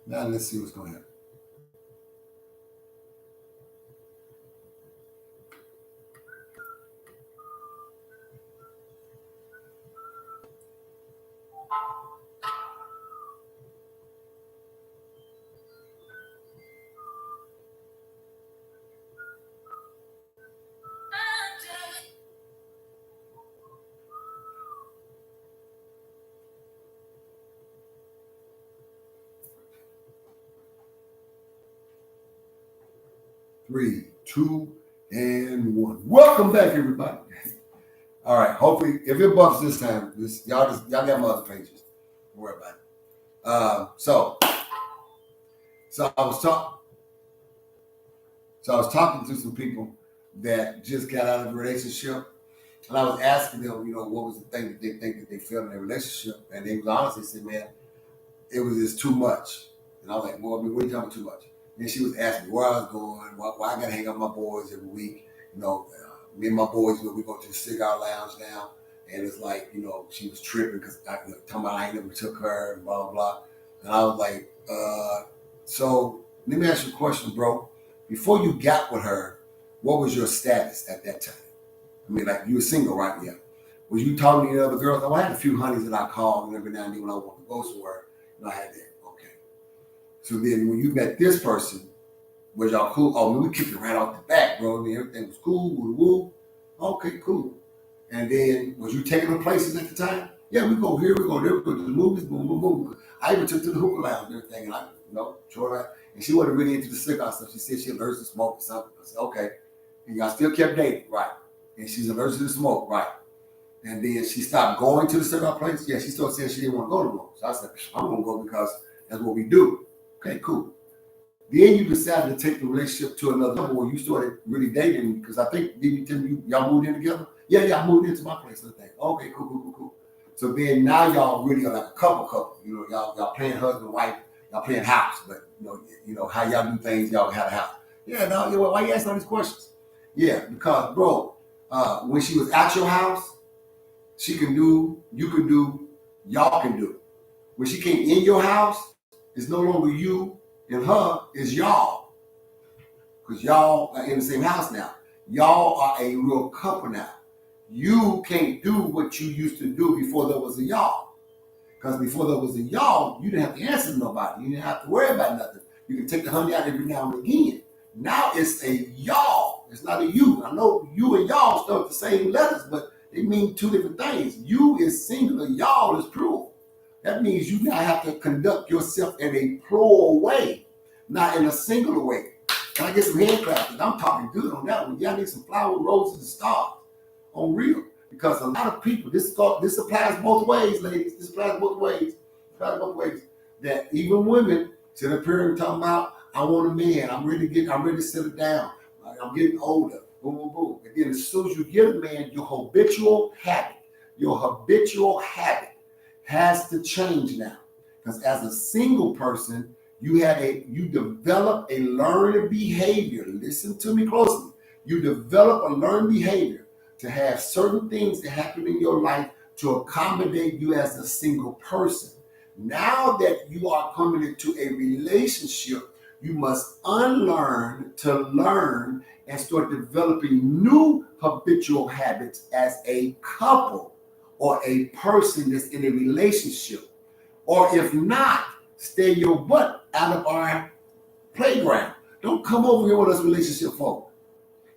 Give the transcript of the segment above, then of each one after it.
Now let's see what's going to happen. Three, two, and one. Welcome back, everybody. All right. Hopefully, if it buffs this time, y'all got my other pages. Don't worry about it. So I was talking. So I was talking to some people that just got out of a relationship, and I was asking them, what was the thing that they think that they felt in their relationship, and they was honestly said, man, it was just too much. And I was like, well, I mean, what are you talking about too much? And she was asking me where I was going, why I got to hang out with my boys every week. Me and my boys, we go to the cigar lounge now, and it's like, she was tripping because talking about I ain't never took her and blah blah blah. And I was like, so let me ask you a question, bro. Before you got with her, what was your status at that time? I mean, like, you were single, right? Yeah. Was you talking to the other girls? I had a few honeys that I called every now and then when I wanted to go somewhere. I had that. Okay. So then when you met this person, was y'all cool? Oh, we kicked it right off the bat, bro. I mean, everything was cool, woo. Okay, cool. And then was you taking them places at the time? Yeah, we go here, we go there, we go to the movies, boom, boom, boom. I even took to the hookah lounge and everything, and showed her. And she wasn't really into the cigar stuff. She said she allergic to smoke or something. I said, okay. And y'all still kept dating, right? And she's allergic to smoke, right? And then she stopped going to the cigar place. Yeah, she started saying she didn't want to go no more. So I said, I'm going to go because that's what we do. Okay, cool. Then you decided to take the relationship to another level where you started really dating, because I think, did you tell me y'all moved in together? Yeah, I moved into my place. Okay, cool. So then now y'all really are like a couple. Y'all playing husband, wife, y'all playing house, but how y'all do things, y'all have a house. Yeah, no, why you asking all these questions? Yeah, because bro, when she was at your house, she can do, you can do, y'all can do. When she came in your house, it's no longer you and her, it's y'all. Because y'all are in the same house now. Y'all are a real couple now. You can't do what you used to do before there was a y'all. Because before there was a y'all, you didn't have to answer to nobody. You didn't have to worry about nothing. You can take the honey out every now and again. Now it's a y'all. It's not a you. I know you and y'all start the same letters, but they mean two different things. You is singular, y'all is plural. That means you now have to conduct yourself in a plural way, not in a singular way. Can I get some hand claps? I'm talking good on that one. Y'all need some flower, roses, and stars on real. Because a lot of people, this applies both ways, ladies. This applies both ways. That even women sit up here and talking about, I want a man. I'm ready to settle down. I'm getting older. Boom, boom, boom. And then as soon as you get a man, your habitual habit has to change now. Because as a single person, you develop a learned behavior. Listen to me closely. You develop a learned behavior to have certain things that happen in your life to accommodate you as a single person. Now that you are coming into a relationship, you must unlearn to learn and start developing new habitual habits as a couple or a person that's in a relationship. Or if not, stay your butt out of our playground. Don't come over here with us relationship folk,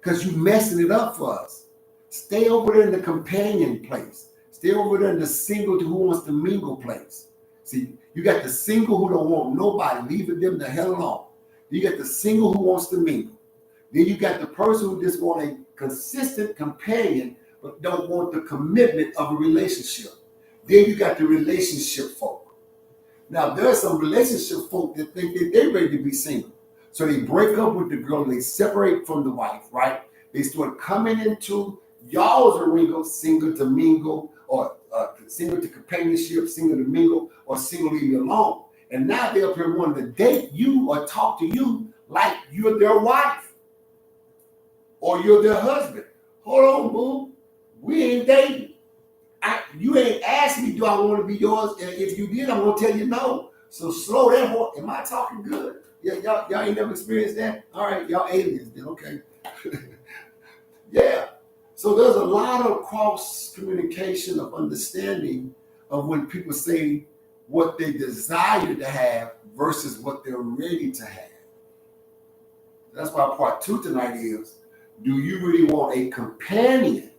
because you messing it up for us. Stay over there in the companion place. Stay over there in the single to who wants to mingle place. See, you got the single who don't want nobody, leaving them the hell alone. You got the single who wants to mingle. Then you got the person who just want a consistent companion but don't want the commitment of a relationship. Then you got the relationship folk. Now, there's some relationship folk that think that they're ready to be single. So they break up with the girl and they separate from the wife, right? They start coming into y'all's arena, single to mingle, or single to companionship, single to mingle, or single to be alone. And now they're up here wanting to date you or talk to you like you're their wife or you're their husband. Hold on, boo. We ain't dating. You ain't asked me, do I want to be yours? And if you did, I'm going to tell you no. So slow that horse. Am I talking good? Yeah, y'all ain't never experienced that? All right, y'all aliens then, okay. Yeah. So there's a lot of cross communication of understanding of when people say what they desire to have versus what they're ready to have. That's why part 2 tonight is, do you really want a companion?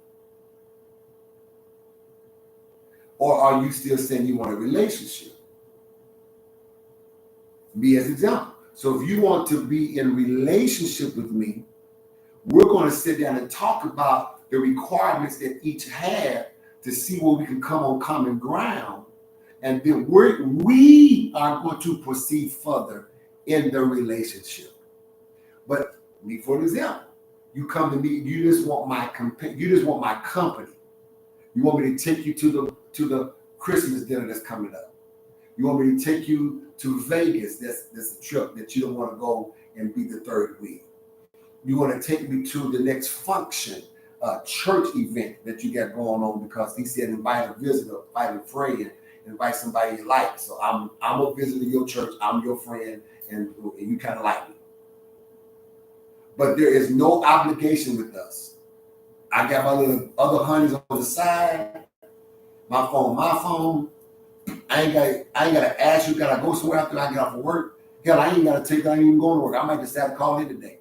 Or are you still saying you want a relationship? Me as an example. So if you want to be in relationship with me, we're going to sit down and talk about the requirements that each have to see where we can come on common ground. And then we are going to proceed further in the relationship. But me, for an example, you come to me, you just want my company. You want me to take you to the Christmas dinner that's coming up. You want me to take you to Vegas. That's a trip that you don't want to go and be the third wheel. You want to take me to the next function, church event that you got going on, because he said invite a visitor, invite a friend, invite somebody you like. So I'm a visitor to your church. I'm your friend, and you kind of like me. But there is no obligation with us. I got my little other honeys on the side. My phone. I ain't gotta ask you, gotta go somewhere after I get off of work. Hell, I ain't even going to work. I might just have to call in today.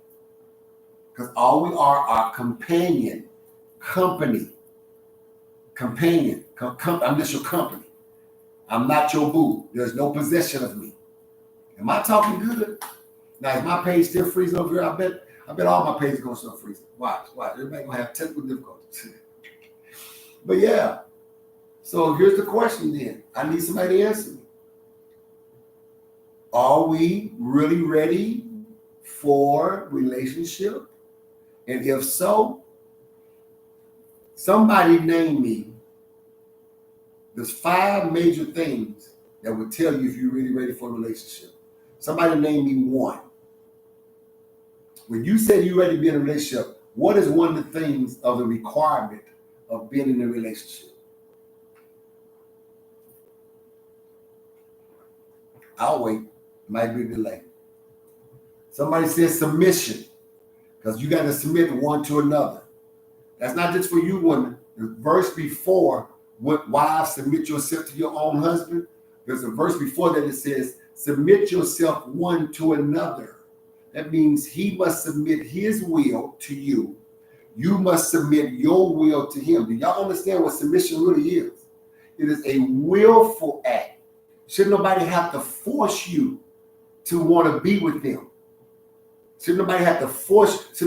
Because all we are companion, company. I'm just your company. I'm not your boo. There's no possession of me. Am I talking good? Now, is my page still freezing over here? I bet all my pages are going to start freezing. Watch. Everybody going to have technical difficulties. But yeah. So here's the question then. I need somebody to answer me. Are we really ready for relationship? And if so, somebody name me. There's 5 major things that would tell you if you're really ready for a relationship. Somebody name me one. When you say you're ready to be in a relationship, what is one of the things of the requirement of being in a relationship? I'll wait. Might be a delay. Somebody says submission, because you got to submit one to another. That's not just for you women. The verse before, wives, submit yourself to your own husband. There's a verse before that says, submit yourself one to another. That means he must submit his will to you. You must submit your will to him. Do y'all understand what submission really is? It is a willful act. Should nobody have to force you to want to be with them? Should nobody have to force? This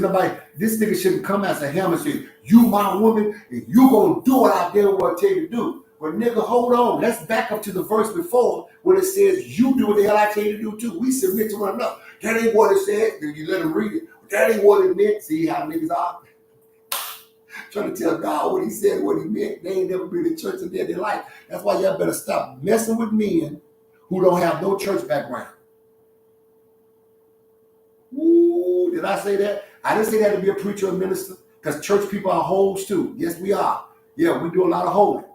nigga shouldn't come as a helmet and say, you my woman, and you gonna do what I did what I tell you to do. But nigga, hold on. Let's back up to the verse before when it says you do what the hell I tell you to do too. We submit to one another. That ain't what it said. Then you let them read it. That ain't what it meant. See how niggas are trying to tell God what he said, what he meant. They ain't never been to church in their life. That's why y'all better stop messing with men who don't have no church background. Ooh, did I say that? I didn't say that to be a preacher or minister, because church people are hoes too. Yes, we are. Yeah, we do a lot of hoeing.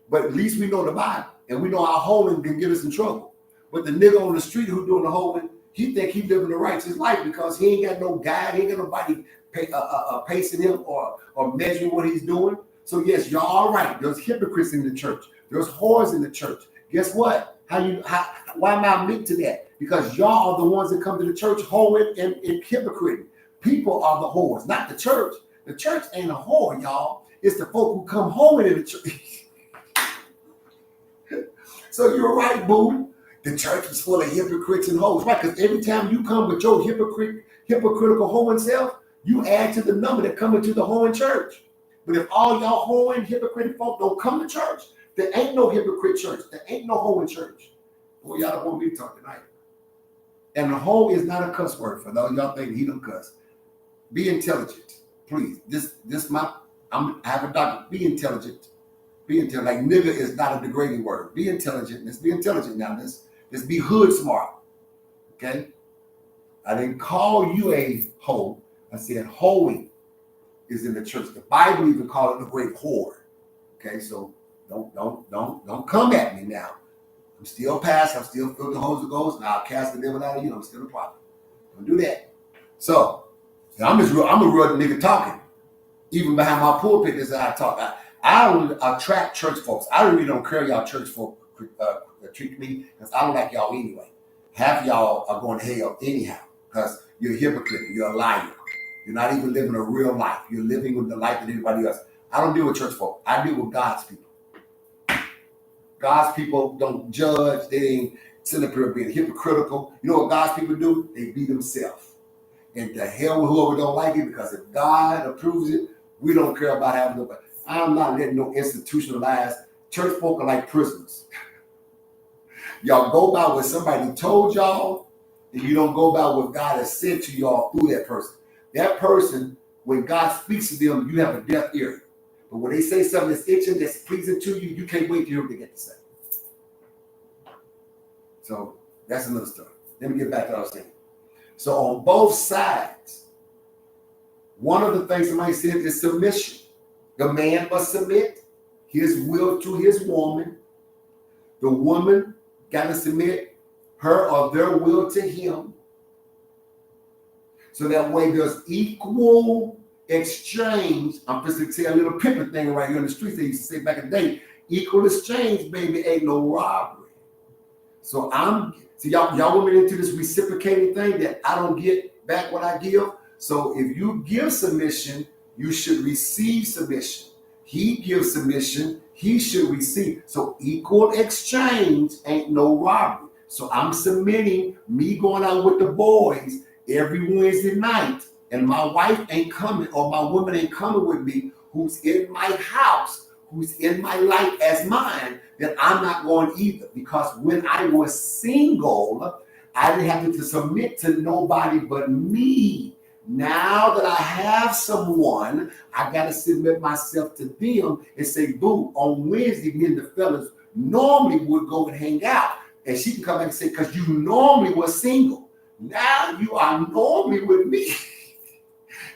But at least we know the Bible, and we know our hoeing can get us in trouble. But the nigga on the street who doing the hoeing, he think he living a righteous life because he ain't got no guide, he ain't got nobody pacing him or measuring what he's doing. So yes, y'all are right. There's hypocrites in the church. There's whores in the church. Guess what? Why am I linked to that? Because y'all are the ones that come to the church hoeing and hypocrite. People are the whores, not the church. The church ain't a whore, y'all. It's the folk who come hoeing in the church. So you're right, boo. The church is full of hypocrites and hoes, right? Because every time you come with your hypocritical hoeing self, you add to the number that come into the hoeing church. But if all y'all hoeing hypocritic folk don't come to church, there ain't no hypocrite church. There ain't no hoeing church. Boy, y'all don't want me to talk tonight. And the hoe is not a cuss word for those y'all think he don't cuss. Be intelligent, please. I have a doctor. Be intelligent. Be intelligent. Like nigga is not a degrading word. Be intelligent. Let's be intelligent now. Let's be hood smart. Okay? I didn't call you a hoe. I said hoeing is in the church. The Bible even called it a great whore. Okay, so don't come at me now. I'm still passed. I'm still filled with the Holy Ghost, and I'll cast the devil out of you. I'm still a prophet. Don't do that. So I'm a real nigga talking. Even behind my pulpit, this is how I talk. I don't attract church folks. I really don't care y'all church folk treat me because I don't like y'all anyway. Half of y'all are going to hell anyhow because you're a hypocrite. You're a liar. You're not even living a real life. You're living with the life of anybody else. I don't deal with church folk. I deal with God's people. God's people don't judge. They ain't sitting up here being hypocritical. You know what God's people do? They be themselves. And the hell with whoever don't like it, because if God approves it, we don't care about having nobody. I'm not letting no institutionalized church folk are like prisoners. Y'all go by what somebody told y'all, and you don't go by what God has said to y'all through that person. That person, when God speaks to them, you have a deaf ear. But when they say something that's itching, that's pleasing to you, you can't wait to hear what they get to say. So that's another story. Let me get back to what I was saying. So on both sides, one of the things somebody said is submission. The man must submit his will to his woman. The woman got to submit her or their will to him. So that way there's equal exchange. I'm just going to say a little pimping thing right here in the streets. They used to say back in the day, equal exchange, baby, ain't no robbery. So y'all women into this reciprocating thing that I don't get back what I give. So if you give submission, you should receive submission. He gives submission, he should receive. So equal exchange ain't no robbery. So I'm submitting, me going out with the boys every Wednesday night, and my wife ain't coming, or my woman ain't coming with me, who's in my house, who's in my life as mine, then I'm not going either. Because when I was single, I didn't have to submit to nobody but me. Now that I have someone, I got to submit myself to them and say, boo, on Wednesday, me and the fellas normally would go and hang out. And she can come back and say, because you normally were single. Now you are normally with me.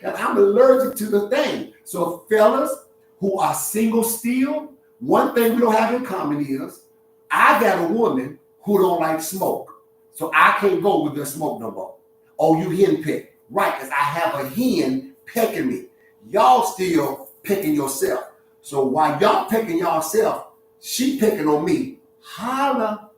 And I'm allergic to the thing. So fellas who are single still, one thing we don't have in common is I got a woman who don't like smoke. So I can't go with the smoke no more. Oh, you henpeck. Right, because I have a hen pecking me. Y'all still picking yourself. So while y'all picking yourself, she picking on me. Holla.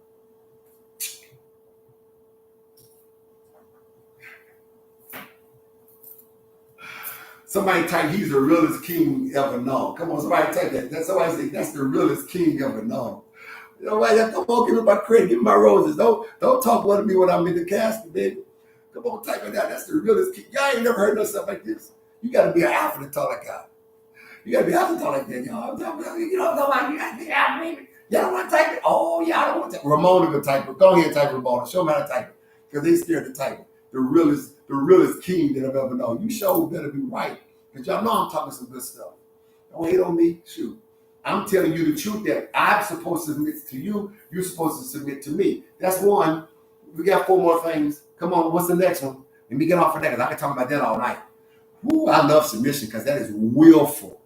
Somebody type, he's the realest king ever known. Come on, somebody type that. Somebody say, that's the realest king ever known. Nobody, come on, give me my credit, give me my roses. Don't talk about me when I'm in the casket, baby. Come on, type it out. That's the realest king. Y'all ain't never heard no stuff like this. You got to be an alpha to talk like that. You got to be an alpha to talk like that, y'all. You don't know why you got to be alpha, baby. Y'all don't want to type it? Oh, y'all don't want to type it. Ramona can type it. Go ahead and type it, Ramona. Show me how to type it. Because they scared to type it. The realest king that I've ever known. You sure better be right. Because y'all know I'm talking some good stuff. Don't hate on me. Shoot. I'm telling you the truth that I'm supposed to submit to you. You're supposed to submit to me. That's one. We got 4 more things. Come on, what's the next one? Let me get off of that because I can talk about that all night. Ooh, I love submission because that is willful.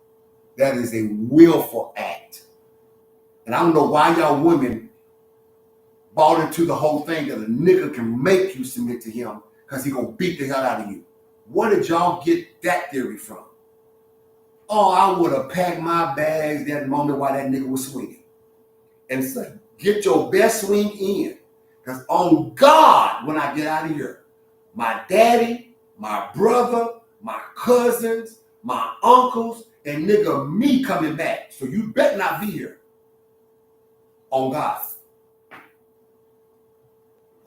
That is a willful act. And I don't know why y'all women bought into the whole thing that a nigga can make you submit to him because he gonna beat the hell out of you. Where did y'all get that theory from? Oh, I would have packed my bags that moment while that nigga was swinging. And say, get your best swing in. Because on God, when I get out of here, my daddy, my brother, my cousins, my uncles, and nigga, me coming back. So you better not be here. On God. I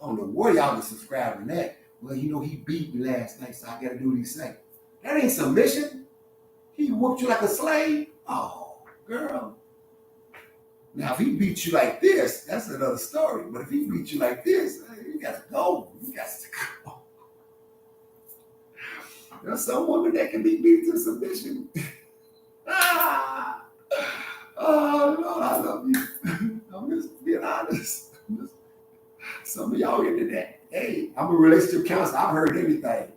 don't know where y'all been subscribing to that. Well, you know, he beat me last night, so I got to do what he say. That ain't submission. He whooped you like a slave. Oh, girl. Now, if he beat you like this, that's another story. But if he beat you like this, you got to go. You got to go. There's some women that can be beat to submission. Oh, Lord, I love you. I'm just being honest. Some of y'all into that. Hey, I'm a relationship counselor. I've heard everything.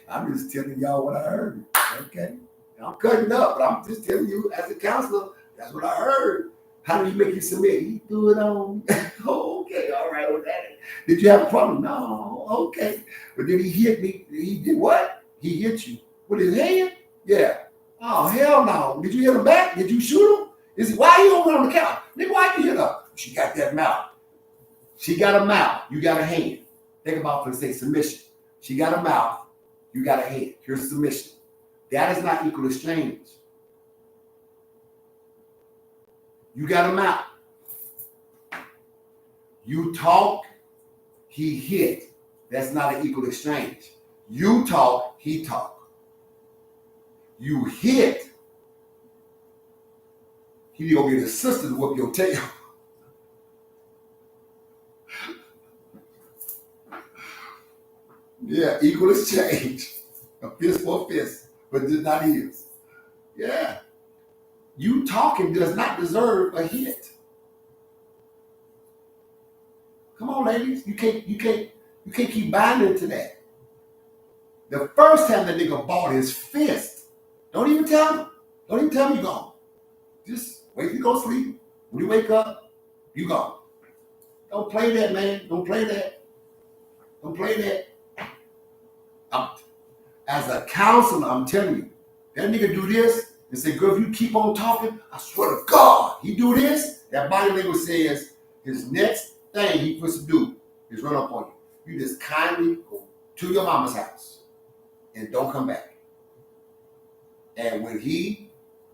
I'm just telling y'all what I heard. Okay? I'm cutting up, but I'm just telling you as a counselor, that's what I heard. How did he make you submit? He threw it on. Oh, okay, all right with that. Did you have a problem? No, okay. But then he hit me. He did what? He hit you with his hand? Yeah. Oh, hell no. Did you hit him back? Did you shoot him? Is it, why are you over on the couch? Nigga, why you hit her? She got that mouth. She got a mouth. You got a hand. Think about for say submission. She got a mouth. You got a hand. Here's submission. That is not equal exchange. You got a mouth. You talk, he hit. That's not an equal exchange. You talk, he talk. You hit, he gonna get his sister to whoop your tail. Yeah, equal exchange. A fist for a fist, but it's not his. Yeah. You talking does not deserve a hit. Come on, ladies. You can't keep buying into that. The first time that nigga bought his fist, don't even tell him. Don't even tell him you gone. Just wait till you go to sleep. When you wake up, you gone. Don't play that, man. Don't play that. Don't play that. As a counselor, I'm telling you, that nigga do this and say, girl, if you keep on talking, I swear to God, he do this, that body language says his next thing he supposed to do is run up on you. You just kindly go to your mama's house and don't come back. And when he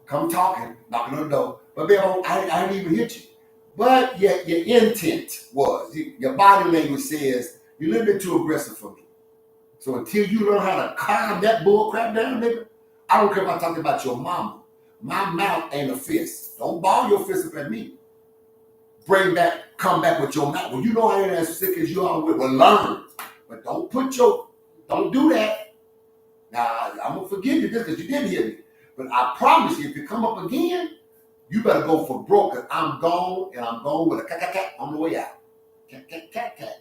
come talking, knocking on the door, but baby, I didn't even hit you. But yet your intent was, your body language says, you're a little bit too aggressive for me. So until you learn how to calm that bull crap down, nigga, I don't care if I'm talking about your mama. My mouth ain't a fist. Don't ball your fist up at me. Come back with your mouth. Well, you know I ain't as sick as you are with. Well, learn. But don't do that. Now, I'm going to forgive you just because you didn't hear me. But I promise you, if you come up again, you better go for broke, because I'm gone, and I'm gone with a cat on the way out. Cat.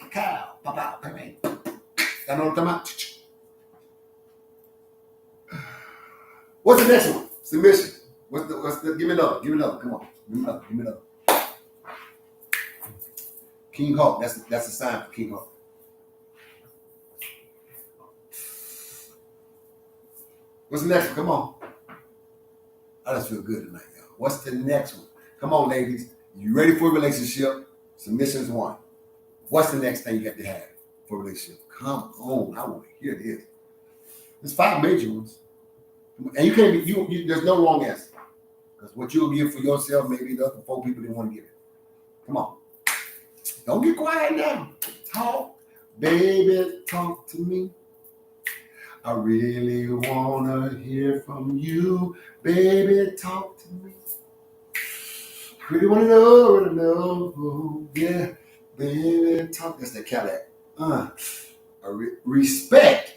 Cow, pop, bang. I know what I'm talking about. What's the next one? Submission. What's the give me another. Come on. Give me another. King Hawk. That's a sign for King Hawk. What's the next one? Come on. I just feel good tonight, y'all. What's the next one? Come on, ladies. You ready for a relationship? Submission is one. What's the next thing you got to have for a relationship? Come on, I want to hear this. There's 5 major ones, and you can't be. There's no wrong answer, because what you'll give for yourself, maybe the other 4 people didn't want to give it. Come on, don't get quiet now. Talk, baby, talk to me. I really wanna hear from you, baby, talk to me. I really wanna know, yeah. Baby, talk. That's the Cadillac. Respect.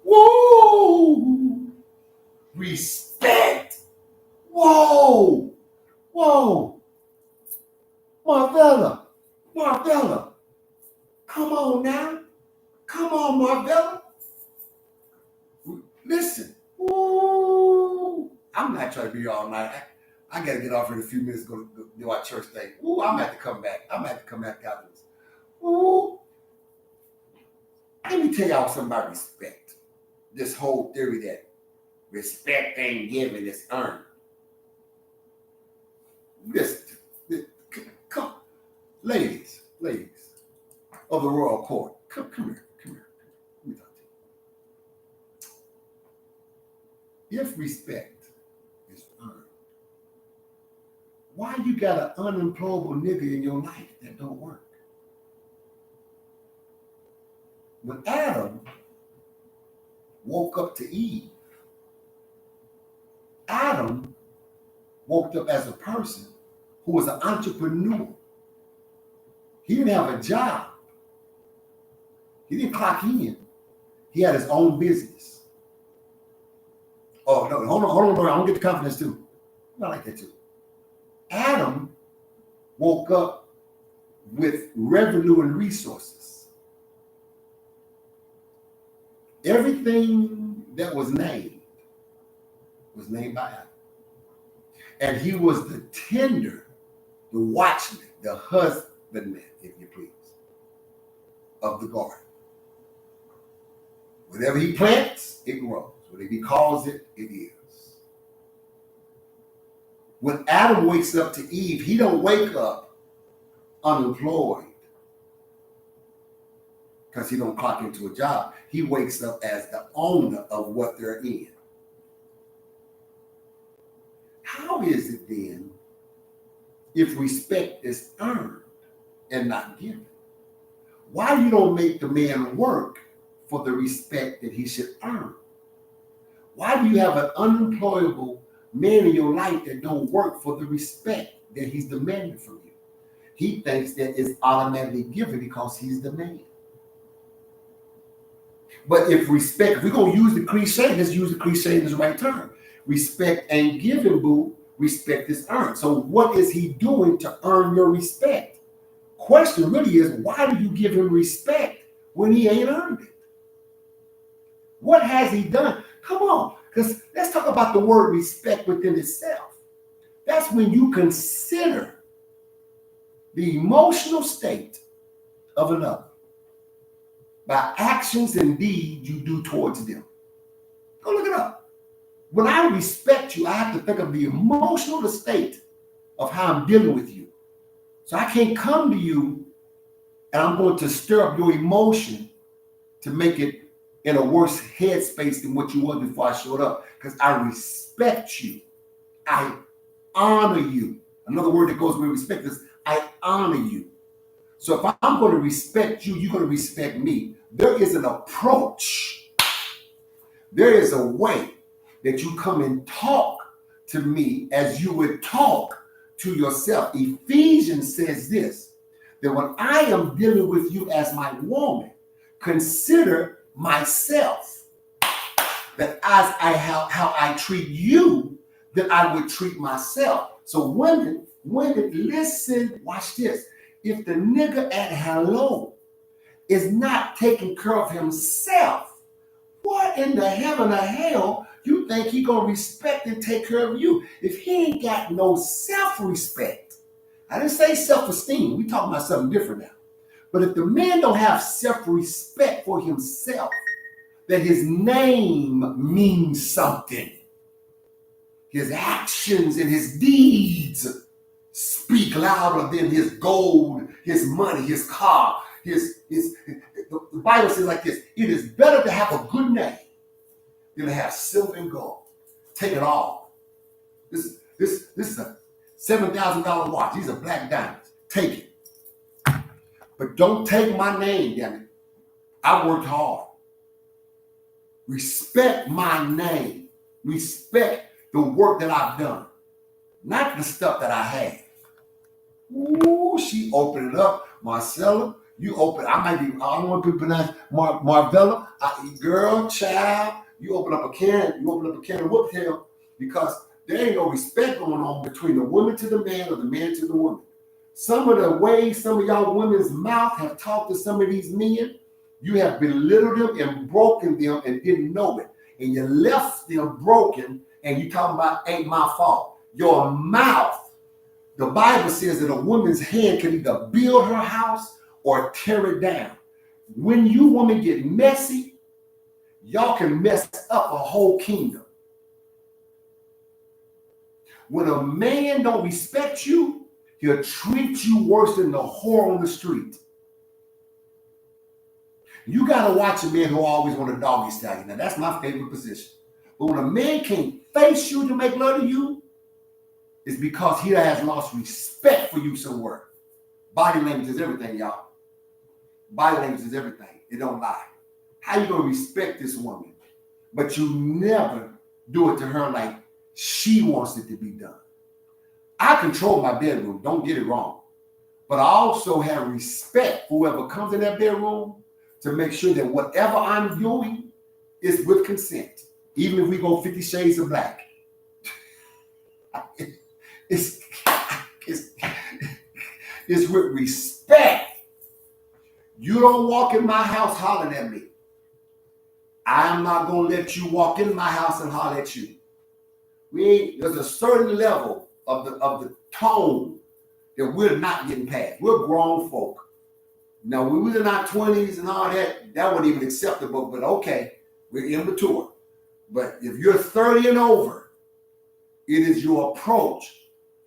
Whoa. Respect. Whoa. Marvella. Come on now. Come on, Marvella. Listen. Ooh. I'm not trying to be all night. I got to get off in a few minutes to go do our church thing. Ooh, I'm going to have to come back. After this. Ooh. Let me tell y'all something about respect. This whole theory that respect ain't given, it's earned. Listen, come, ladies of the royal court, come here. Let me talk to you. If respect is earned, why you got an unemployable nigga in your life that don't work? When Adam woke up to Eve, Adam woke up as a person who was an entrepreneur. He didn't have a job. He didn't clock in. He had his own business. Oh, no, hold on, I'm gonna get the confidence too. I like that too. Adam woke up with revenue and resources. Everything that was named by Adam. And he was the tender, the watchman, the husbandman, if you please, of the garden. Whatever he plants, it grows. Whatever he calls it, it is. When Adam wakes up to Eve, he don't wake up unemployed because he don't clock into a job. He wakes up as the owner of what they're in. How is it then if respect is earned and not given? Why you don't make the man work for the respect that he should earn? Why do you have an unemployable man in your life that don't work for the respect that he's demanding from you? He thinks that it's automatically given because he's the man. But if respect, if we're going to use the cliche, let's use the cliche in the right term. Respect ain't given, boo. Respect is earned. So what is he doing to earn your respect? Question really is, why do you give him respect when he ain't earned it? What has he done? Come on, because let's talk about the word respect within itself. That's when you consider the emotional state of another by actions and deeds you do towards them. Go look it up. When I respect you, I have to think of the emotional state of how I'm dealing with you. So I can't come to you and I'm going to stir up your emotion to make it in a worse headspace than what you was before I showed up, because I respect you. I honor you. Another word that goes with respect is I honor you. So if I'm going to respect you, you're going to respect me. There is an approach. There is a way that you come and talk to me as you would talk to yourself. Ephesians says this, that when I am dealing with you as my woman, consider myself, that as how I treat you, that I would treat myself. So women, listen, watch this. If the nigga at hello is not taking care of himself, what in the heaven or hell you think he gonna respect and take care of you? If he ain't got no self-respect, I didn't say self-esteem, we talking about something different now. But if the man don't have self-respect for himself, that his name means something, his actions and his deeds speak louder than his gold, his money, his car, the Bible says like this: it is better to have a good name than to have silver and gold. Take it all. This is a $7,000 watch. These are black diamonds. Take it. But don't take my name, damn it. I worked hard. Respect my name. Respect the work that I've done, not the stuff that I have. Ooh, she opened it up. Marcella, you open. I don't want to pronounce Marvella. Girl, child, you open up a can. You open up a can of whoop tail, because there ain't no respect going on between the woman to the man or the man to the woman. Some of the ways some of y'all women's mouth have talked to some of these men, you have belittled them and broken them and didn't know it. And you left them broken, and you talking about ain't my fault. Your mouth, the Bible says that a woman's hand can either build her house or tear it down. When you women get messy, y'all can mess up a whole kingdom. When a man don't respect you, he'll treat you worse than the whore on the street. You got to watch a man who always want a doggy style. Now, that's my favorite position. But when a man can't face you to make love to you, it's because he has lost respect for you somewhere. Body language is everything, y'all. Body language is everything. It don't lie. How you going to respect this woman, but you never do it to her like she wants it to be done? I control my bedroom. Don't get it wrong. But I also have respect for whoever comes in that bedroom to make sure that whatever I'm doing is with consent. Even if we go 50 Shades of Black. It's with respect. You don't walk in my house hollering at me. I'm not going to let you walk in my house and holler at you. There's a certain level the tone that we're not getting past. We're grown folk. Now, when we was in our 20s and all that, that wasn't even acceptable, but okay, we're immature. But if you're 30 and over, it is your approach.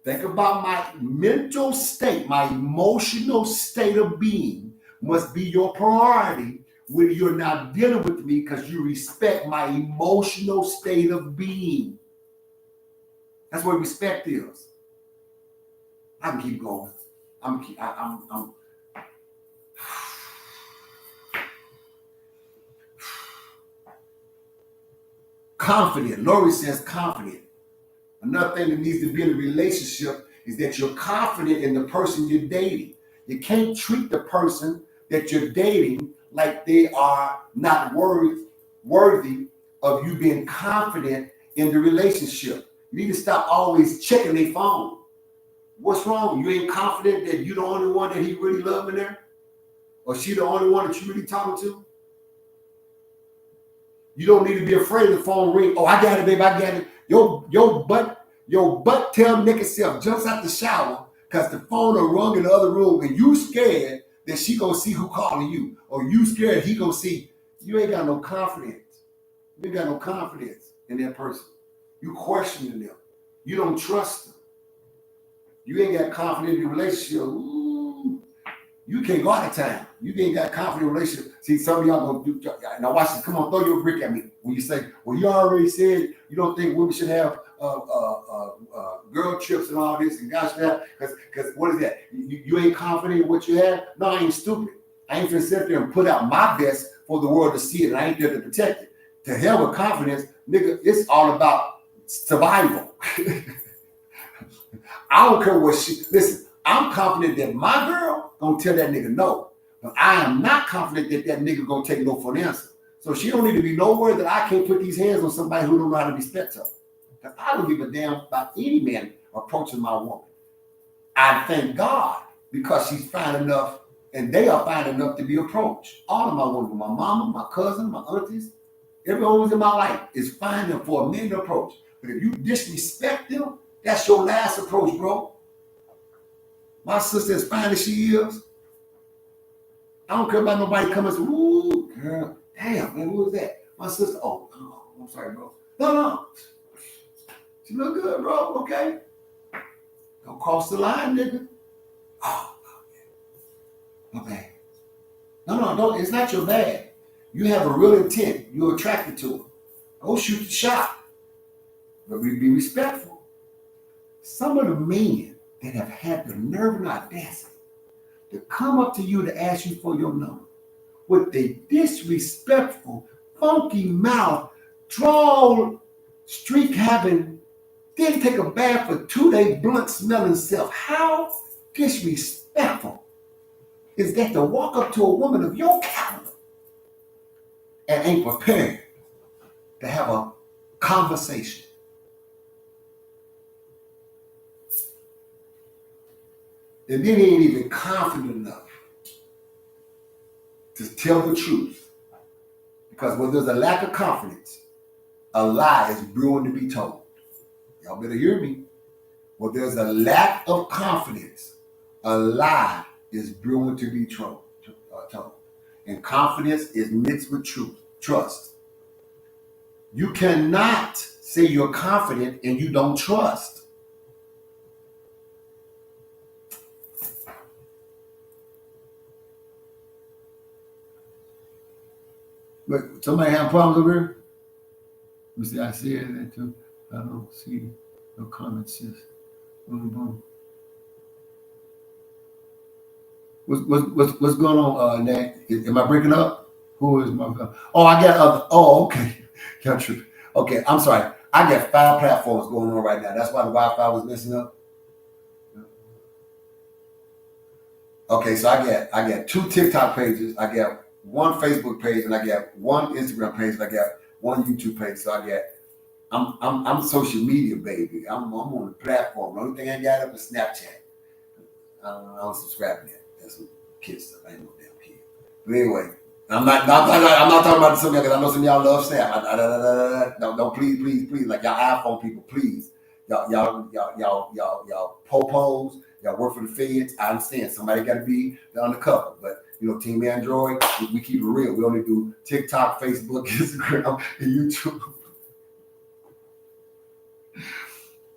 Think about my mental state, my emotional state of being must be your priority when you're not dealing with me because you respect my emotional state of being. That's what respect is. I can keep going. I'm confident. Lori says confident. Another thing that needs to be in a relationship is that you're confident in the person you're dating. You can't treat the person that you're dating like they are not worthy of you being confident in the relationship. You need to stop always checking their phone. What's wrong? You ain't confident that you're the only one that he really loves in there? Or she the only one that you really talking to? You don't need to be afraid of the phone ring. Oh, I got it, baby, I got it. Your butt tail naked self jumps out the shower because the phone will rung in the other room and you scared that she gonna see who calling you. Or you scared he gonna see. You ain't got no confidence. You ain't got no confidence in that person. You questioning them. You don't trust them. You ain't got confidence in your relationship. Ooh, you can't go out of town. You ain't got confidence in relationship. See, some of y'all gonna do. Now watch this. Come on, throw your brick at me. When you say, well, you already said you don't think women should have girl trips and all this and gosh that. Because what is that? You ain't confident in what you have? No, I ain't stupid. I ain't finna sit there and put out my best for the world to see it, and I ain't there to protect it. To hell with confidence, nigga, it's all about survival. I don't care what she, listen, I'm confident that my girl gonna tell that nigga no. But I am not confident that that nigga gonna take no for an answer. So she don't need to be nowhere that I can't put these hands on somebody who don't know how to respect her. Because I don't give a damn about any man approaching my woman. I thank God because she's fine enough and they are fine enough to be approached. All of my women, my mama, my cousin, my aunties, everyone who's in my life is fine enough for a man to approach. But if you disrespect them, that's your last approach, bro. My sister, as fine as she is, I don't care about nobody coming and say, ooh, girl, damn, man, who is that? My sister, oh, I'm sorry, bro. No. She look good, bro, okay? Don't cross the line, nigga. Oh, my bad. No, don't, it's not your bad. You have a real intent. You're attracted to her. Go shoot the shot. But be respectful. Some of the men that have had the nerve and audacity to come up to you to ask you for your number with a disrespectful, funky mouth, drawl, streak having, didn't take a bath for 2 days, blunt smelling self. How disrespectful is that to walk up to a woman of your caliber and ain't prepared to have a conversation? And then he ain't even confident enough to tell the truth. Because when there's a lack of confidence, a lie is brewing to be told. Y'all better hear me. When there's a lack of confidence, a lie is brewing to be told. And confidence is mixed with truth, trust. You cannot say you're confident and you don't trust. But somebody have problems over here? Let me see, I see it there too. I don't see no comments. Just boom, boom. What's going on, Nat? Am I breaking up? Who is my? Oh, I got other. Oh, okay. Got true. Okay, I'm sorry. I got 5 platforms going on right now. That's why the Wi-Fi was messing up. Okay, so I got 2 TikTok pages. I got 1 Facebook page, and I got 1 Instagram page, and I got 1 YouTube page. So I'm social media baby. I'm on the platform. The only thing I got up is Snapchat. I don't subscribe to that. That's some kid stuff. I ain't no damn kid. But anyway, I'm not talking about something because I know some of y'all love Snap. Don't please. Like y'all iPhone people, please. Y'all popos, y'all work for the feds. I understand somebody got to be the undercover, but Team Android, we keep it real. We only do TikTok, Facebook, Instagram, and YouTube.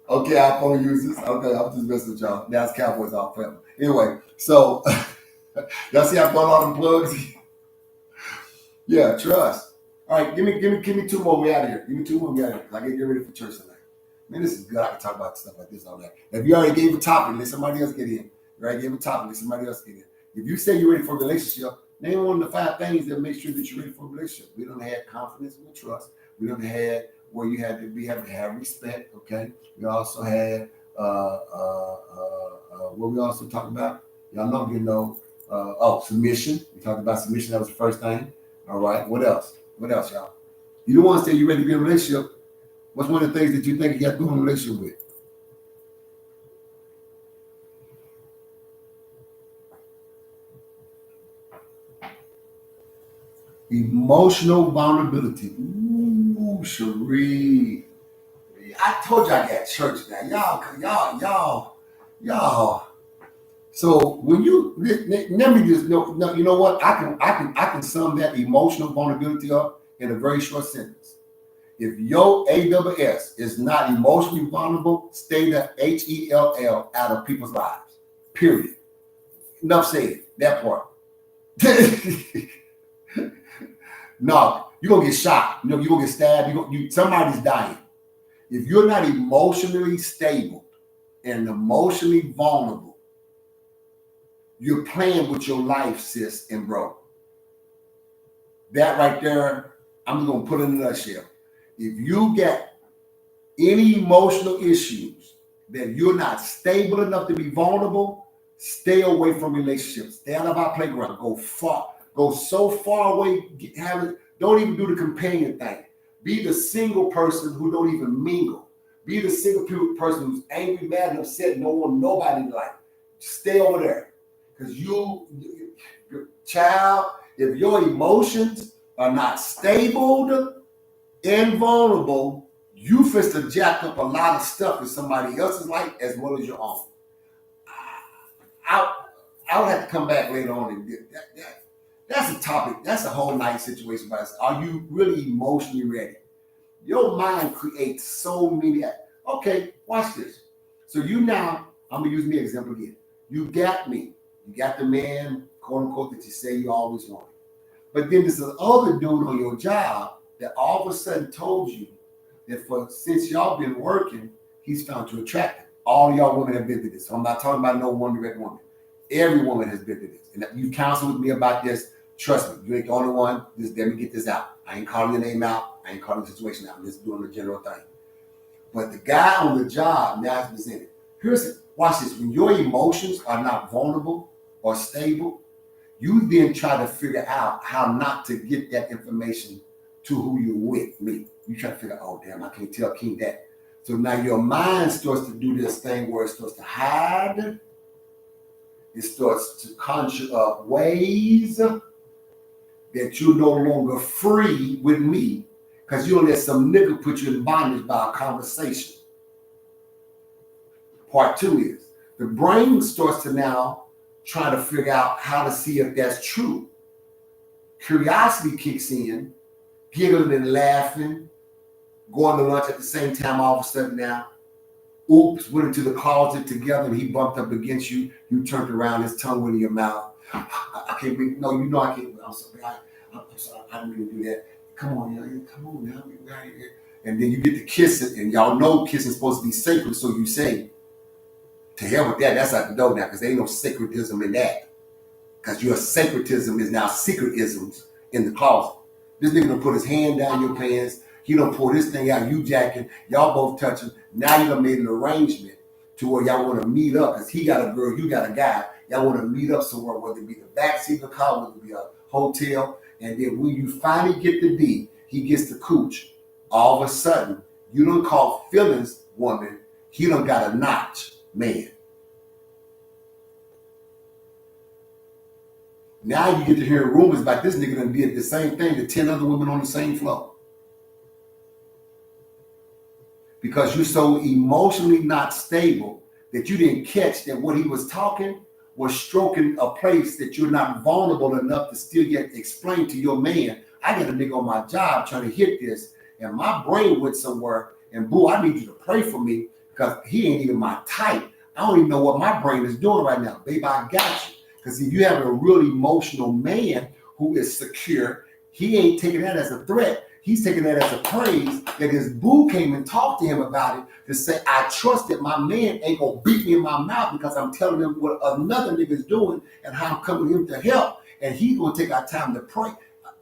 Okay, iPhone users. Okay, I'm just messing with y'all. That's Cowboys off forever. Anyway, so y'all see I'm throwing all them plugs? Yeah, trust. All right, give me two more. We out of here. Give me two more. We out of here. I get ready for church tonight. Man, this is good. I can talk about stuff like this all night. If you already gave a topic, let somebody else get in. You already gave a topic, let somebody else get in. If you say you're ready for a relationship, name one of the 5 things that make sure that you're ready for a relationship. We don't have confidence and trust. We don't have where you have to have respect. Okay. We also had what we also talked about. Y'all know, submission. We talked about submission. That was the first thing. All right. What else? What else, y'all? You don't want to say you're ready to be in a relationship. What's one of the things that you think you got to go in a relationship with? Emotional vulnerability. Ooh, Cherie. I told you I got church now. Y'all. So when you let me just know, you know what? I can sum that emotional vulnerability up in a very short sentence. If your AWS is not emotionally vulnerable, stay the HELL out of people's lives. Period. Enough said. That part. No, you're gonna get shot. You're gonna get stabbed. Somebody's dying. If you're not emotionally stable and emotionally vulnerable, you're playing with your life, sis and bro. That right there, I'm gonna put in a nutshell. If you get any emotional issues that you're not stable enough to be vulnerable, stay away from relationships. Stay out of our playground. Go so far away. Don't even do the companion thing. Be the single person who don't even mingle. Be the single person who's angry, mad, and upset. Nobody in life. Stay over there, because your child, if your emotions are not stable and vulnerable, you fist to jack up a lot of stuff in somebody else's life as well as your own. I'll have to come back later on and get that. That's a topic. That's a whole night situation. But are you really emotionally ready? Your mind creates so many. Okay, watch this. So I'm gonna use me example again. You got me. You got the man, quote unquote, that you say you always wanted. But then there's other dude on your job that all of a sudden told you that since y'all been working, he's found you attractive. All y'all women have been through this. So I'm not talking about no one direct woman. Every woman has been through this. And if you counsel with me about this, trust me, you ain't the only one. Just let me get this out. I ain't calling your name out. I ain't calling the situation out. I'm just doing the general thing. But the guy on the job now is presented. Watch this. When your emotions are not vulnerable or stable, you then try to figure out how not to get that information to who you're with, me. You try to figure out, oh, damn, I can't tell King that. So now your mind starts to do this thing where it starts to hide. It starts to conjure up ways that you're no longer free with me because you let some nigga put you in bondage by a conversation. Part 2 is the brain starts to now try to figure out how to see if that's true. Curiosity kicks in, giggling and laughing, going to lunch at the same time. All of a sudden now, oops, went into the closet together and he bumped up against you. You turned around, his tongue went in your mouth. I can't breathe. No, I can't. I'm sorry. I'm sorry. I didn't mean to do that. Come on, come on now. We're right here. And then you get to kiss it, and y'all know kissing is supposed to be sacred, so you say, to hell with that. That's out the door now, because there ain't no sacredism in that. Because your sacredism is now secretisms in the closet. This nigga done put his hand down your pants. He done pull this thing out, you jacking, y'all both touching. Now you done made an arrangement to where y'all want to meet up, because he got a girl, you got a guy. Y'all want to meet up somewhere, whether it be the backseat of the car, whether it be a hotel. And then when you finally get the D, he gets the cooch. All of a sudden, you don't call feelings woman. He done got a notch, man. Now you get to hear rumors about this nigga done did the same thing to 10 other women on the same floor. because you're so emotionally not stable that you didn't catch that what he was talking was stroking a place that you're not vulnerable enough to still yet explain to your man. I got a nigga on my job trying to hit this, and my brain went somewhere, and boo, I need you to pray for me because he ain't even my type. I don't even know what my brain is doing right now. Baby, I got you. Because if you have a real emotional man who is secure, he ain't taking that as a threat. He's taking that as a praise that his boo came and talked to him about it to say, I trust that my man ain't gonna beat me in my mouth because I'm telling him what another nigga's doing and how I'm coming to him to help. And he's gonna take our time to pray.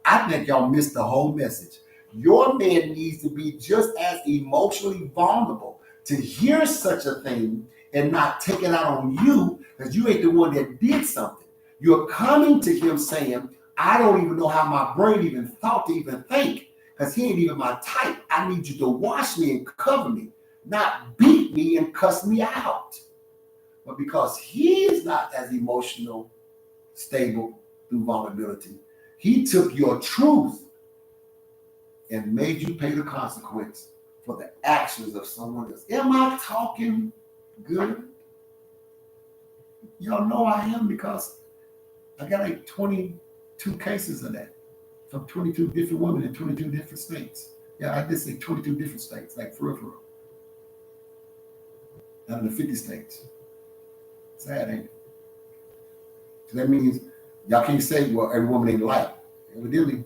I think y'all missed the whole message. Your man needs to be just as emotionally vulnerable to hear such a thing and not take it out on you because you ain't the one that did something. You're coming to him saying, I don't even know how my brain even thought to even think because he ain't even my type. I need you to wash me and cover me, not beat me and cuss me out. But because he is not as emotional, stable through vulnerability, he took your truth and made you pay the consequence for the actions of someone else. Am I talking good? Y'all know I am because I got like 22 cases of that from 22 different women in 22 different states. Yeah, I did say 22 different states, like for real. Out of the 50 states. Sad, ain't it? So that means y'all can't say, well, every woman ain't like. Evidently,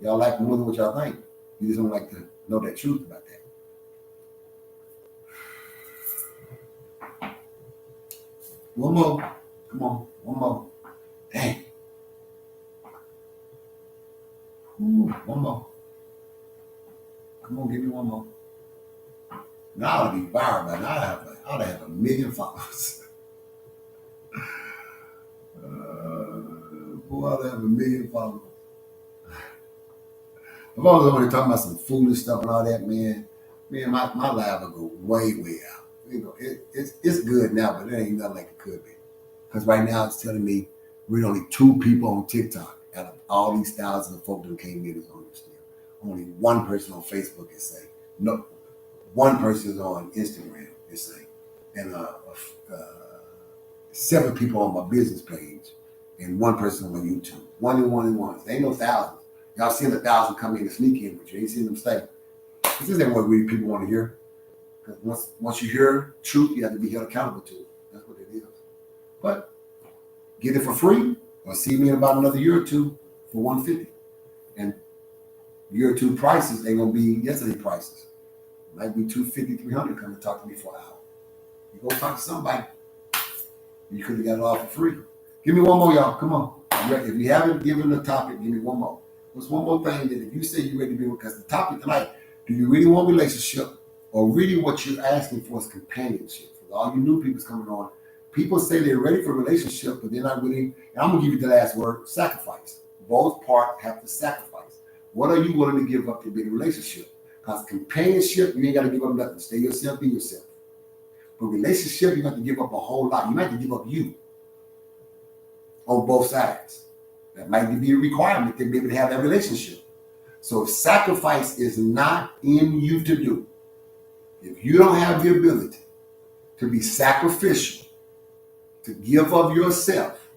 y'all like more than what y'all think. You just don't like to know that truth about that. One more. Come on, one more. Dang. Ooh, one more. Come on, give me one more. Now I ought to be viral, man. I ought to have 1 million followers. Boy, I ought to have 1 million followers. I've always only talking about some foolish stuff and all that, man. Man, my life will go way, way out. You know, it's good now, but it ain't nothing like it could be. Because right now it's telling me we're only 2 people on TikTok out of all these thousands of folks that came in is on this deal. Only 1 person on Facebook is saying, no, 1 person is on Instagram is saying, and 7 people on my business page, and 1 person on YouTube. 1 and 1 and 1. There ain't no thousands. Y'all seen 1,000 come in and sneak in, but you ain't seen them stay. This ain't what really people want to hear. Because once you hear truth, you have to be held accountable to it. That's what it is. But get it for free, or see me in about another year or 2 for $150. And year or 2 prices ain't gonna be yesterday prices. It might be $250, $300. Come and talk to me for an hour. You go talk to somebody. You could have got it all for free. Give me one more, y'all. Come on. If you haven't given the topic, give me one more. What's one more thing that if you say you're ready to be with, because the topic tonight, do you really want a relationship, or really what you're asking for is companionship? For all you new people coming on, people say they're ready for a relationship, but they're not really, and I'm going to give you the last word, sacrifice. Both parts have to sacrifice. What are you willing to give up to be in a relationship? Because companionship, you ain't got to give up nothing. Stay yourself, be yourself. But relationship, you have to give up a whole lot. You might have to give up you on both sides. That might be a requirement to be able to have that relationship. So if sacrifice is not in you to do, if you don't have the ability to be sacrificial, to give of yourself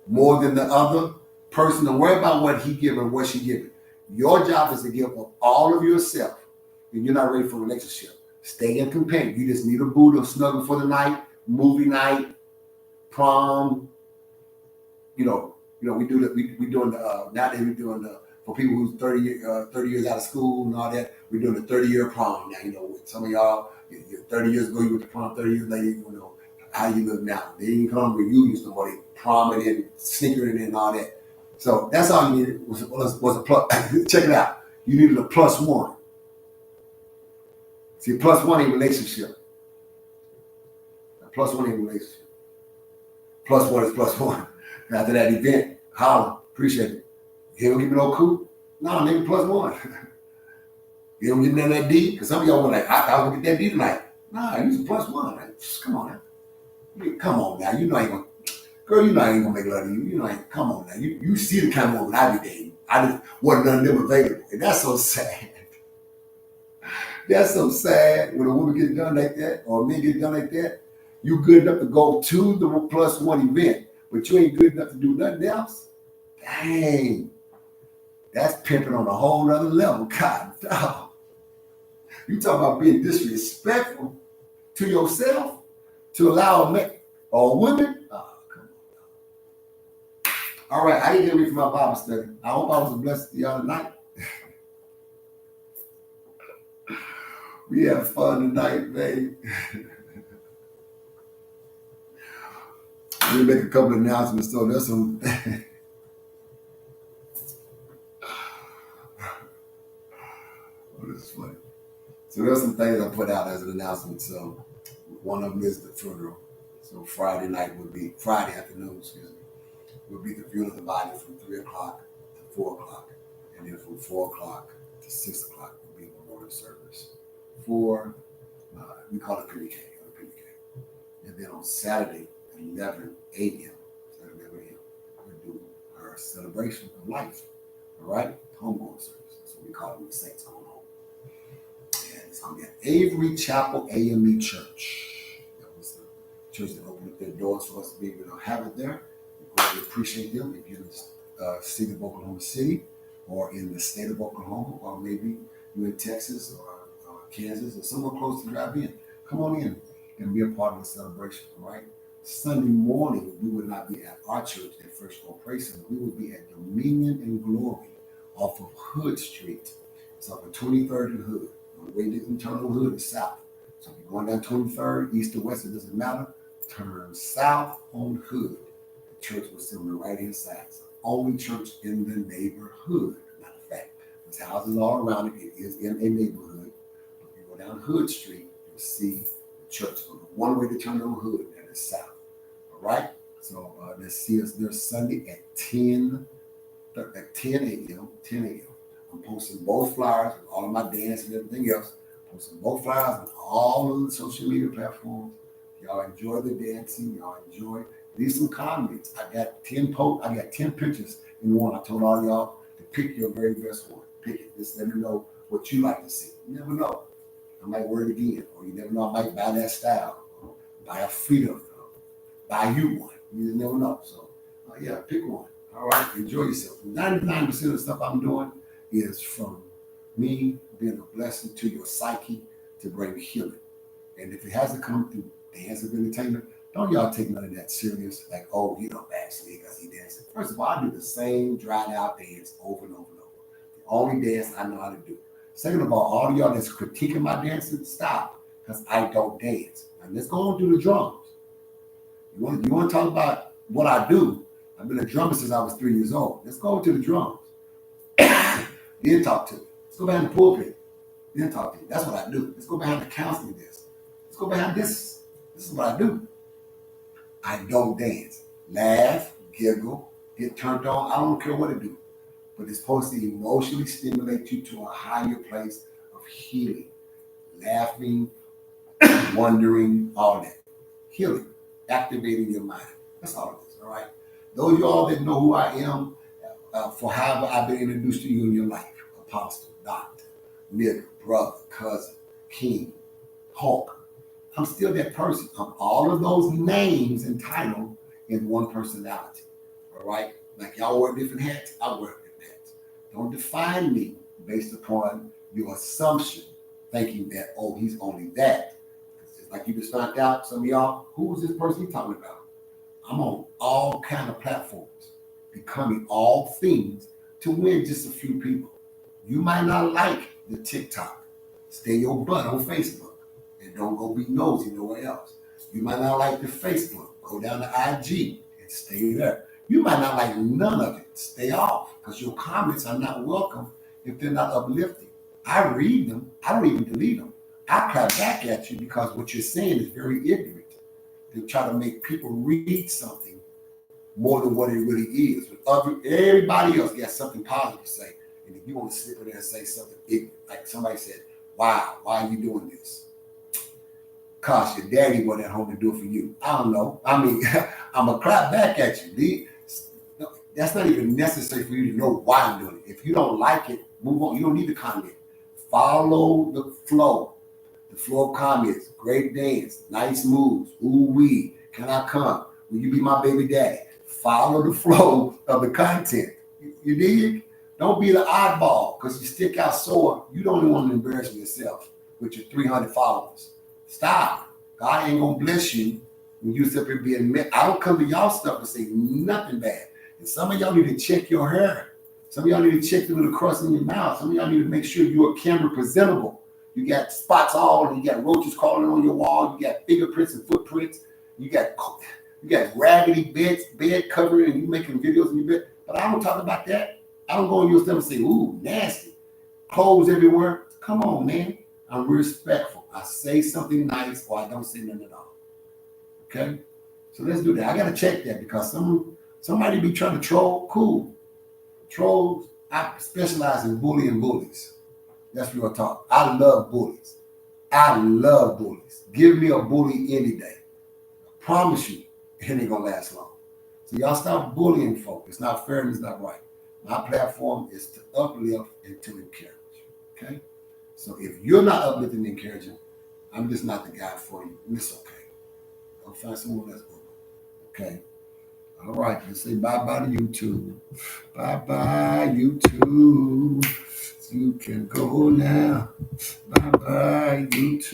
more than the other person, don't worry about what he give or what she give. Your job is to give up all of yourself, and you're not ready for a relationship. Stay in companion. You just need a boo to snuggle for the night, movie night, prom. We do that. We doing the nowadays we're doing the for people who's 30 years out of school and all that. We're doing the 30-year prom now. With some of y'all, 30 years ago you went to prom. 30 years later, how you look now. They didn't come with you. Used to want to prom and then sneakering and all that. So that's all you needed was a plus. Check it out. You needed a +1. See, +1 ain't relationship. A +1 ain't relationship. +1 is +1. After that event, holla, appreciate it. You don't give me no coup? No, nigga, +1. You don't get none of that D? Because some of y'all were like, I was gonna get that D tonight. Nah, you was +1. Like, come on now. Come on now. You know I ain't gonna, girl, you know I ain't gonna make love to you. You know I ain't, come on now. You see the kind of woman I be dating. I just wasn't none of them available. And that's so sad. That's so sad when a woman gets done like that or a man gets done like that. You good enough to go to the +1 event, but you ain't good enough to do nothing else. Dang, that's pimping on a whole nother level. God, dog. You talk about being disrespectful to yourself to allow a man or a woman. Oh, come on. All right, I didn't get ready for my Bible study. I hope I was a blessing to y'all tonight. We have fun tonight, babe. We'll make a couple of announcements. So there's some. Oh, this is funny. So there's some things I put out as an announcement. So one of them is the funeral. So Friday afternoon, will be the funeral of the body from 3 o'clock to 4 o'clock. And then from 4 o'clock to 6 o'clock will be the memorial service for, we call it PDK. And then on Saturday, 11 a.m., we'll do our celebration of life. All right? Homegoing service. That's what we call it, the saints going home. And it's going to be at Avery Chapel AME Church. That was the church that opened up their doors for us to be able to have it there. We greatly appreciate them. If you're in the city of Oklahoma City or in the state of Oklahoma, or maybe you're in Texas or Kansas or somewhere close to drive in, come on in and be a part of the celebration, all right? Sunday morning, we will not be at our church at First World Praise Center. We will be at Dominion and Glory off of Hood Street. It's off of 23rd and Hood. On the way to turn on Hood is south. So if you're going down 23rd, east or west, it doesn't matter. Turn south on Hood. The church will sit on the right-hand side. It's the only church in the neighborhood. Matter of fact, there's houses all around it. It is in a neighborhood. But if you go down Hood Street, you'll see the church. So the one way to turn on Hood, that is south. All right? So let's see us there Sunday at 10 a.m. I'm posting both flyers with all of my dance and everything else. Posting both flyers on all of the social media platforms. Y'all enjoy the dancing. Y'all enjoy. Leave some comments. I got 10 pictures in one. I told all y'all to pick your very best one. Pick it. Just let me know what you like to see. You never know. I might wear it again. Or you never know. I might buy that style. Or buy a freedom. Buy you one. You just never know. So, yeah, pick one. All right, enjoy yourself. 99% of the stuff I'm doing is from me being a blessing to your psyche to bring healing. And if it hasn't come through dance of entertainment, don't y'all take none of that serious. Like, oh, you know, actually, because he dancing. First of all, I do the same dried out dance over and over and over. The only dance I know how to do. Second of all of y'all that's critiquing my dancing, stop, because I don't dance. Now let's go on through the drums. You want to talk about what I do? I've been a drummer since I was 3 years old. Let's go to the drums. Then talk to me. Let's go behind the pulpit. Then talk to you. That's what I do. Let's go behind the counseling desk. Let's go behind this. This is what I do. I don't dance. Laugh, giggle, get turned on. I don't care what it do. But it's supposed to emotionally stimulate you to a higher place of healing. Laughing, wondering, all that. Healing. Activating your mind. That's all it is, all right? Those of y'all that know who I am, for however I've been introduced to you in your life, apostle, doctor, nigga, brother, cousin, king, Hulk, I'm still that person. I'm all of those names and titles in one personality, all right? Like y'all wear different hats, I wear different hats. Don't define me based upon your assumption, thinking that, oh, he's only that. It's like you just found out, some of y'all, who is this person you talking about? I'm on all kind of platforms, becoming all things to win just a few people. You might not like the TikTok. Stay your butt on Facebook and don't go be nosy nowhere else. You might not like the Facebook. Go down to IG and stay there. You might not like none of it. Stay off because your comments are not welcome if they're not uplifting. I read them. I don't even delete them. I clap back at you because what you're saying is very ignorant. They try to make people read something more than what it really is. But everybody else got something positive to say. And if you want to slip in there and say something ignorant, like somebody said, wow, why are you doing this? Because your daddy wasn't at home to do it for you. I don't know. I mean, I'm going to clap back at you. That's not even necessary for you to know why I'm doing it. If you don't like it, move on. You don't need to comment. follow the flow. The flow of comments, great dance, nice moves, ooh wee, can I come? Will you be my baby daddy? Follow the flow of the content. You dig? Don't be the oddball because you stick out sore. You don't even want to embarrass yourself with your 300 followers. Stop. God ain't gonna bless you when you sit there being met. I don't come to y'all stuff and say nothing bad. And some of y'all need to check your hair. Some of y'all need to check the little crust in your mouth. Some of y'all need to make sure you're camera presentable. You got spots all, and you got roaches crawling on your wall. You got fingerprints and footprints. You got raggedy bed covering, and you making videos in your bed. But I don't talk about that. I don't go on your stuff and say, ooh, nasty. Clothes everywhere. Come on, man. I'm respectful. I say something nice or I don't say nothing at all. Okay? So let's do that. I got to check that because somebody be trying to troll. Cool. Trolls, I specialize in bullying bullies. That's real talk. I love bullies. I love bullies. Give me a bully any day. I promise you, it ain't gonna last long. So y'all stop bullying folk. It's not fair and it's not right. My platform is to uplift and to encourage. Okay? So if you're not uplifting and encouraging, I'm just not the guy for you. And it's okay. I'll find someone else. Okay? All right, let's say bye-bye to YouTube. Bye-bye, YouTube. You can go now. Bye-bye, YouTube.